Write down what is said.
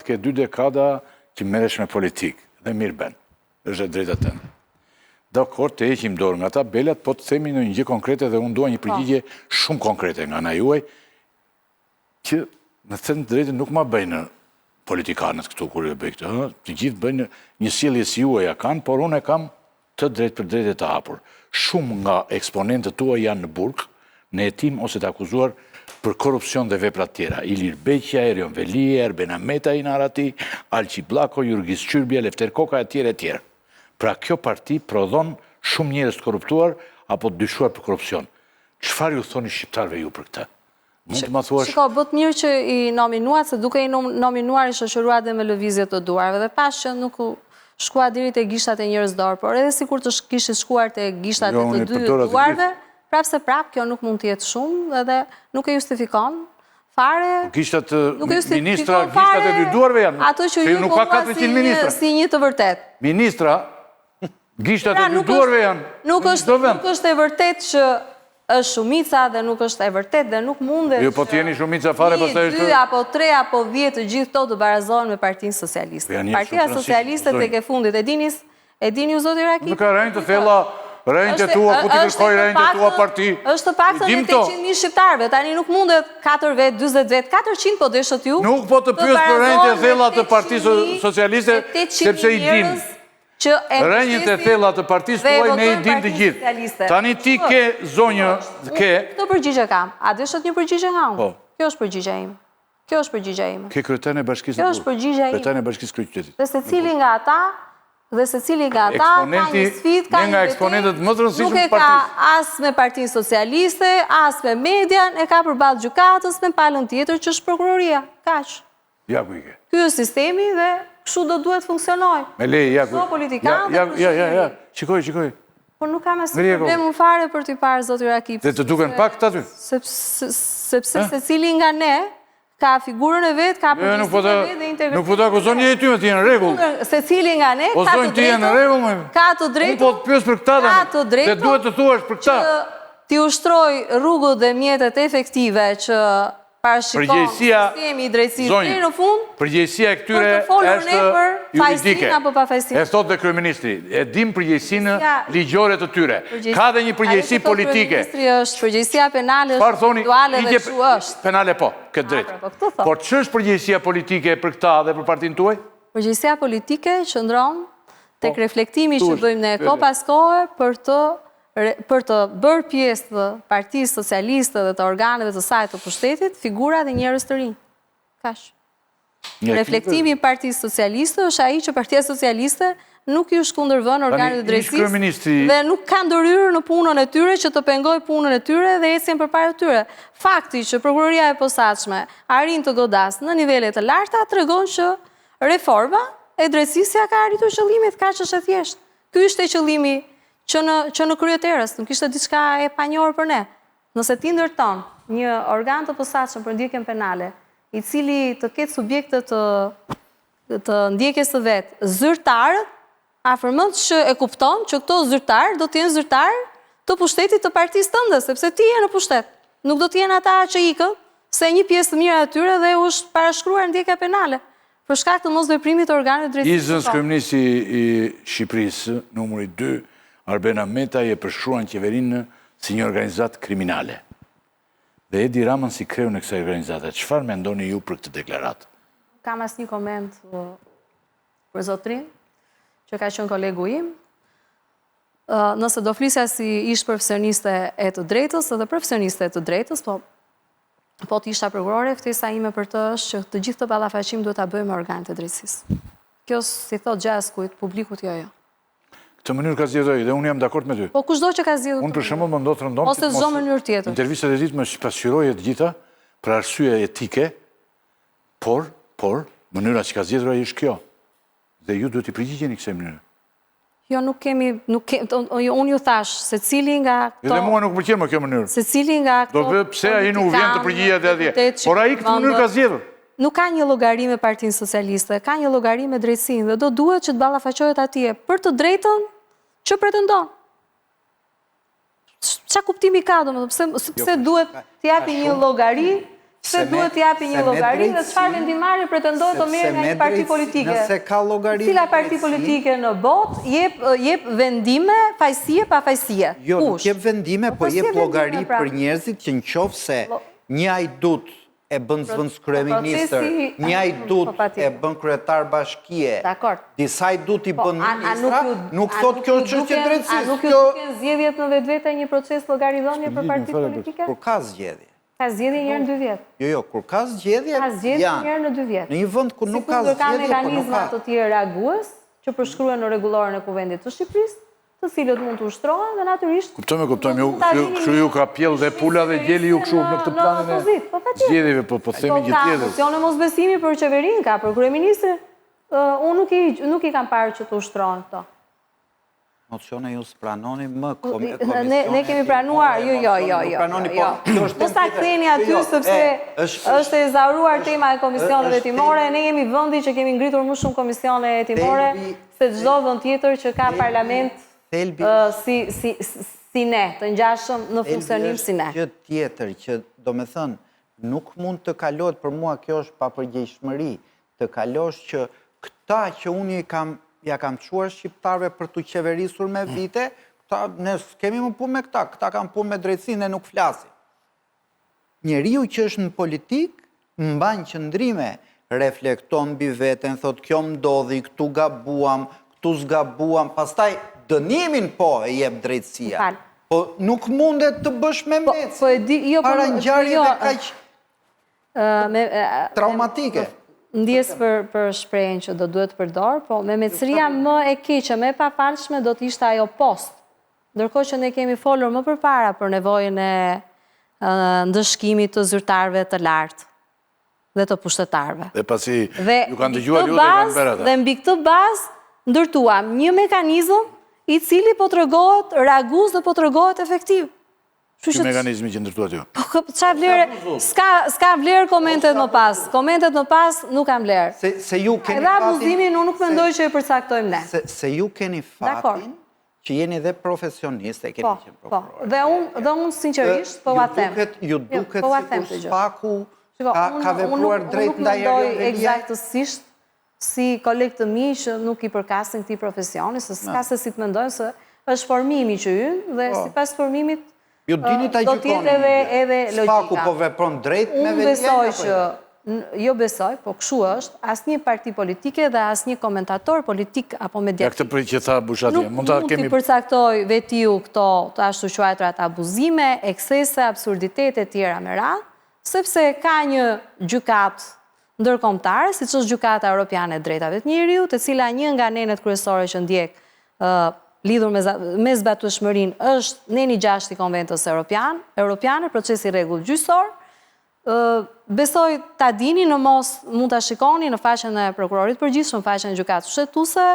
ke 2 dekada që merresh me politikë, dhe mirë ben, është e drejta tënde. Dakor, të heqim dorë nga tabelat, po të themi në një gjë konkrete dhe unë dua një përgjigje shumë konkrete nga ana juaj, që në thënë drejtë nuk ma bëjnë politikanët këtu kur e bëj këtë, të gjithë bëjnë një sjellje si juaja kanë, por unë e kam të drejtë për drejtë të hapur. Shumë nga eksponentët tuaj janë në burg, në hetim ose të akuzuar për korupcion dhe vepra tjera. Ilir Beqja, Erion Velier, Benameta Inarati, Alqi Bllako, Jurgis Qyrbja, Lefter Koka e tjera e tjera. Pra kjo parti prodhon shumë njerëz të korruptuar apo të dyshuar për korrupsion. Çfarë ju thoni shqiptarëve ju për këtë? Mund të ma thuash? Shiko, bëtë mirë që i nominuat, se duke i nominuar i shoqëruar dhe me lëvizje të duarve, dhe pas që nuk shkua diri të gishtat e njërës dorë, por edhe sikur të kishit shkuar të gishtat e të dy duarve, prap se prap, kjo nuk mund të jetë shumë, dhe nuk e justifikon fare. Gishtat ministra, gishtat e dy duarve janë. Ato që ju po thua si një të vërtet. Ministra, gishtat e dy duarve janë. Nuk është e vërtet që është shumica dhe nuk është e vërtet dhe nuk mundet ju po t'jeni shumica fare pastaj është 2 apo 3 apo 10 të gjithë to të barazohen me Partinë Socialiste. Partia Socialiste tek e fundit e dini u zoti Raki. Nuk ka rënjë të thella, rënjët e tua, ku t'i kërkoj rënjët e tua parti. Është të paktën e 800.000 shqiptarëve, tani nuk mundet 4 vet, 40 vet, 400 po deshët ju. Nuk po të pyes për rënjët e thella të Partisë Socialiste, sepse i dim. Rënjët e thella të partisë tuaj ne i dim të gjithë. Tani ti ke zonjë, ke... Këtë përgjigje kam. A deshët një përgjigje nga unë? Kjo është përgjigje im. Kjo është përgjigje im. Ke kryetaren e Bashkisë Kjo është përgjigje im. Kryetaren e Bashkisë Kryeqytetit. Dhe secili nga ata ka një sfidë, ka një eksponentët më të rëndësishëm nuk e ka as me Partinë Socialiste, as me median, e ka përballë gjykatës me palën tjetër që është prokuroria. Kaq. Ja ku i ke. Ky është sistemi dhe kështu do duhet funksionoj. Me lej, ja ku. So politikanë dhe Ja. Shikoj. Por nuk kam asë problem fare për t'i parë, zoti Rakip. Dhe të duken pak të aty? Sepse secili nga ne ka figurën e vetë, ka përgjithësinë e vetë dhe integritetin. Nuk po të akuzon një e ty me t'je në regull. Secili nga ne ka të drejtën, po të pyes për këta dhe duhet të thuash për këta. Që t'i ushtroj rrugët dhe mjetet efektive që parashikon sistemi i drejtësisë deri në fund. Përgjegjësia e këtyre është juridike. E thot dhe kryeministri, e dim përgjegjësinë ligjore të tyre. Ka dhe një përgjegjësi politike. Përgjegjësia penale është individuale dhe kështu është. Penale po, këtë drejtë. Por ç'është përgjegjësia politike për këta dhe për partinë tuaj? Përgjegjësia politike qëndron tek reflektimi që bëjmë ne kohë pas kohe për të bërë pjesë të Partisë Socialiste dhe të organeve të saj të pushtetit, figura dhe njerëz të rinj. Kaq. Reflektimi i Partisë Socialiste është ai që Partia Socialiste nuk ju shkundërvën organet e drejtësisë dhe nuk ka ndërhyrë në punën e tyre që të pengojë punën e tyre dhe ecjen përpara tyre. Fakti që prokuroria e posaçme arrin të godas në nivele të larta tregon që reforma e drejtësisë ka arritur qëllimit, kaq është e thjeshtë. Ky ishte qëllimi që në kryeterës, nuk ishte diçka e panjohur për ne. Nëse ti ndërton një organ të posaçëm për ndjekjen penale, i cili të ketë subjekte të ndjekjes së vet, zyrtarët, afërmend që e kupton që këto zyrtarë do të jenë zyrtarë të pushtetit të partisë tënde, sepse ti je në pushtet. Nuk do të jenë ata që ikën, se një pjesë të mirë e tyre dhe është parashkruar ndjekja penale për shkak të mosveprimit të organeve drejtësisë. Izës kryeministri i Shqipërisë, numri 2, Arbena Meta je përshkruan qeverinë si një organizatë kriminale. Dhe Edi Ramën si kreu në kësaj organizate. Çfarë mendoni ju për këtë deklaratë? Kam asnjë koment për zotrin, që ka qenë kolegu im. Nëse do flisja si ish profesioniste e të drejtës dhe profesioniste e të drejtës, po të isha prokurore, ftesa ime për të është që të gjithë të ballafaqim duhet ta bëjmë me organet e drejtësisë. Kjo si thot gjaskujt, publikut jo. Këtë mënyrë ka zgjedhur ai dhe unë jam dakord me ty. Po kushdo që ka zgjedhur. Unë për shembull më ndodh rëndom. Ose çdo mënyrë tjetër. Intervistat e ditë më pasqyroje të gjitha për arsye etike, por mënyra që ka zgjedhur ai është kjo. Dhe ju duhet i përgjigjeni kësaj mënyre. Jo, unë ju thash, secili nga këto... Dhe mua nuk pëlqen më kjo mënyrë. Secili nga këto... Do pse ai nuk vjen të përgjigjet atje. Por ai këtë mënyrë ka zgjedhur. Nuk ka një llogari me Partinë Socialiste, ka një llogari me drejtsinë dhe do duhet që të ballafaqohet atje për të drejtën që pretendon. Çfarë kuptimi ka domethënë? Pse duhet të japi një llogari Se duhet t'japi një llogari dhe çfarë vendimmarrje pretendojë të merret nga një parti politike. Nëse ka llogari. Cila parti politike në botë jep vendime fajësie pa fajësie? Jo, nuk jep vendime, po jep llogari për njerëzit që nëse një ajdut e bën zvendës kryeministër, një ajdut e bën kryetar bashkie, disa ajdut i bën ministra, nuk thot kjo është çështje drejtësisë. A nuk ju duken zgjedhjet në vetvete një proces llogaridhënie për parti politike? Kur ka zgjedhje. Ka zgjedhje njërë në 2 vjet. Jo, kur ka zgjedhje, ka zgjedhje njërë në 2 vjet. Në një vend ku nuk ka zgjedhje, ka mekanizmat të tjerë reagues që përshkruhen në rregulloren e Kuvendit të Shqipërisë, të cilët mund të ushtrohen dhe natyrisht. Kuptojmë, kështu ju ka pjell dhe pula dhe gjeli ju kështu në këtë planin e zgjedhjeve, po themi gjë tjetër. Ka mocione mosbesimi për qeverinë, ka për kryeministrin. Unë nuk i kam parë që të ushtrohen këto. Mocione ju s'pranoni më komisione. Ne kemi pranuar, jo. Mos ta ktheni aty sepse është e zauruar tema e komisioneve hetimore. Ne jemi vendi që kemi ngritur më shumë komisione hetimore se çdo vend tjetër që ka parlament si ne, të ngjashëm në funksionim si ne. Gjë tjetër që do me thënë nuk mund të kalohet, për mua kjo është papërgjegjshmëri, të kalosh që këta që unë ja kam quar shqiptarve për të qeverisur me vite, ne s'kemi më punë me këta kam punë me drejtësinë e nuk flasin. Njeriu që është në politik, mban qëndrime, reflekton mbi veten, thot kjo më ndodhi, këtu gabuam, këtu s'gabuam, pastaj dënimin po e jep drejtësia. Po nuk mundet të bësh me mecë, para ngjarjeve kaq traumatike. Ndjes për shprehjen që do duhet përdor, po me mecëria më e keqe, më e pafalshme do të ishte ajo post. Ndërkohë që ne kemi folur më përpara për nevojën e ndëshkimit të zyrtarëve të lartë dhe të pushtetarëve. Dhe pasi ju kanë dëgjuar ju dhe kanë bërë ata. Dhe mbi këtë bazë ndërtuam një mekanizëm i cili po tregohet reagues dhe po tregohet efektiv. Ky mekanizmi që ndërtuat ju. Qa vlerë, s'ka vlerë komentet më pas. Komentet më pas nuk kam vlerë. Se ju keni fatin... abuzimin unë nuk mendoj që e përcaktojmë ne. Se ju keni fatin që jeni dhe profesioniste, keni qenë prokuror. Dhe unë sinqerisht, po va them. Ju duket si kur Spaku ka vepruar drejt ndaj Erion Velia. Unë mendoj eksaktësisht si kolegë të mi që nuk i përkasin këtij profesioni, se s'ka se si të mendojnë se është formimi që ynë dhe sipas formimit ju dini ta gjykoni. Edhe logika. Spaku po vepron drejt me Velian. Jo besoj, po kështu është, asnjë parti politike dhe asnjë komentator politik apo mediatik. Ja këtë për që tha Bushati, mund t'i përcaktoj vetiu këto të ashtu quajturat abuzime, eksese, absurditete tjera me radhë, sepse ka një gjykat ndërkombëtare, siç është gjykata Europiane e Drejtave të Njeriut, e cila një nga nenet kryesore që ndjek lidhur me zbatueshmërinë është neni 6 i Konventës Europiane, procesi rregull gjyqësor. Besoj ta dini, në mos mund ta shikoni në faqen e prokurorit përgjithshëm, në faqen e gjykatës shtetuese.